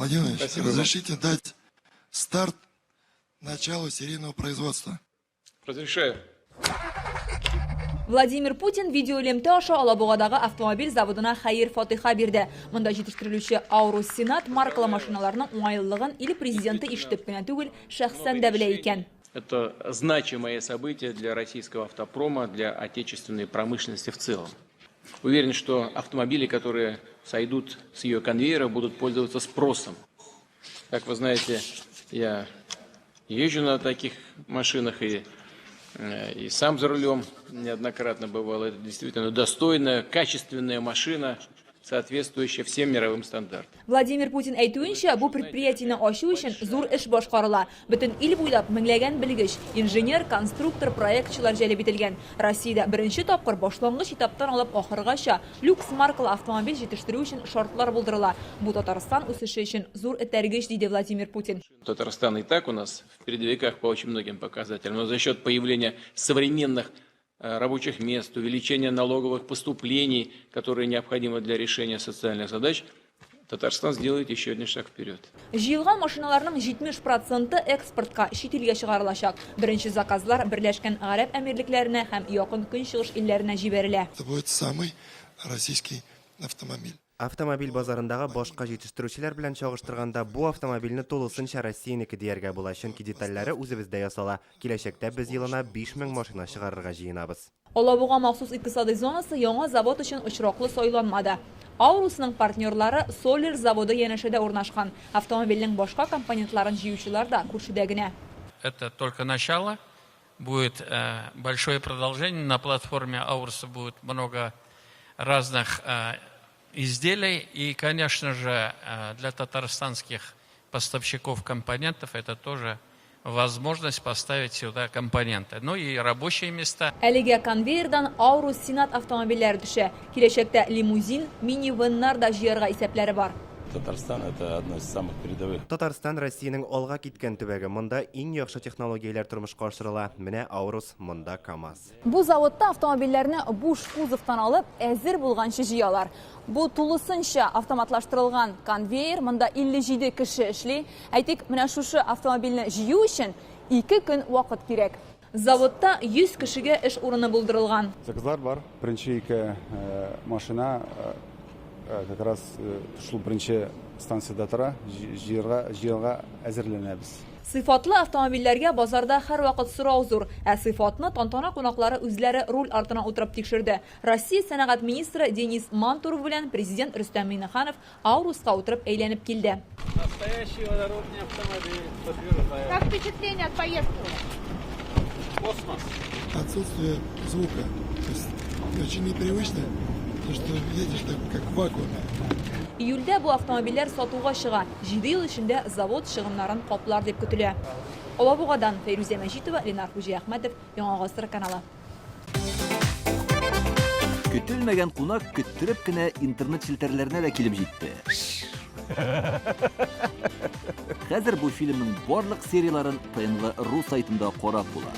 Владимир Ильич, Спасибо вам. разрешите дать старт началу серийного производства? Разрешаю. Vladimir Putin videolemta aşağı Alaboğadagi avtomobil zavoduna xayir fotiha berdi. Munda yetishtiriluvchi Aurus Senat markali mashinalarning o'ng'ayllig'in il prezidenti eshitibgina tugul, shaxsan da bilar ekan. Это значимое событие для российского автопрома, для отечественной промышленности в целом. Уверен, что автомобили, которые сойдут с ее конвейера, будут пользоваться спросом. Как вы знаете, я езжу на таких машинах и сам за рулем неоднократно бывал. Это действительно достойная, качественная машина, соответствующая всем мировым стандартам. Vladimir Putin aytuvincha, bu предприятияны ачу өчен зур эш башкарыла. Бүтән ил буйлап меңләгән белгеч, инженер, конструктор, проектчылар җәлеп ителгән. Россиядә беренче тапкыр башлангыч этаптан алып ахыргача люкс маркалы автомобиль җитештерү өчен шартлар булдырыла. Бу Татарстан үсеше өчен зур этәргеч, диде Владимир Путин. Татарстан и так у нас в передовиках по очень многим показателям, но за счет появления современных рабочих мест, увеличения налоговых поступлений, которые необходимы для решения социальных задач, Татарстан сделает еще один шаг вперед. Җыелган машиналарның 70% экспортка, чит илгә чыгарылачак. Беренче заказлар Берләшкән Гарәп Әмирлекләренә һәм Якын Көнчыгыш илләренә җибәрелә. Это будет самый российский автомобиль. Автомобиль базарындагы башка җитештерүчеләр белән чагыштырганда бу автомобильне тулысынча Россиянеке дияргә була, чөнки детальләре үзебездә ясала. Киләчәктә без елына 5000 машина чыгарырга җыенабыз. Алабуга махсус икътисади зонасы яңа завод өчен очраклы сайланмады. Аурусның партнерлары Soler заводы янәшәдә урнашкан. Автомобильнең башка компонентларын җыючылар да күршедә генә. Это только начало. Будет большое продолжение. На платформе Ауруса будет много разных изделий. И, конечно же, для татарстанских поставщиков компонентов это тоже возможность поставить сюда компоненты. Ну и рабочие места. Әлегә конвейердан Aurus Senat автомобильләре төшә. Киләчәктә лимузин, мини-веннар да җыярга исәпләре бар. Татарстан – это одно из самых передовых. Татарстан Россиянең алга киткән төбәге. Монда иң яхшы технологияләр тормышка ашырыла. Менә Aurus, монда КамАЗ. Бу заводта автомобильләрне буш кузовтан алып, әзер булганчы җыялар. Бу тулысынча автоматлаштырылган конвейер, монда 57 кеше эшли. Әйтик, менә шушы автомобильне җыю өчен 2 көн вакыт кирәк. Заводта 100 кешегә эш урыны булдырылган. Заказлар бар. Беренче 2 машина как раз шул беренче станцияда тора, җыярга әзерләнәбез. Сыйфатлы автомобильләргә базарда һәр вакыт сорау зур, ә сыйфатны тантана кунаклары үзләре руль артына утырып тикшерде. Россия сәнәгать министры Денис Мантуров белән президент Рөстәм Миңнеханов Ауруска утырып әйләнеп килде. Настоящий водородный автомобиль. Подтверждаю. Как впечатление от поездки? Космос. Отсутствие звука. То есть очень непривычно, то, что едешь так, как в вакууме. Июльдә бу автомобильләр сатуга чыга. 7 ел эчендә завод чыгымнарын каплар дип көтелә. Алабугадан Фәйрүзә Мәҗитова, Ленар Хуҗиәхмәтов, Яңа Гасыр каналы. Көтелмәгән кунак көттереп кенә интернет челтәрләренә дә килеп җитте. Хәзер бу фильмның барлык серияларын ТНВ.ру сайтында карап була.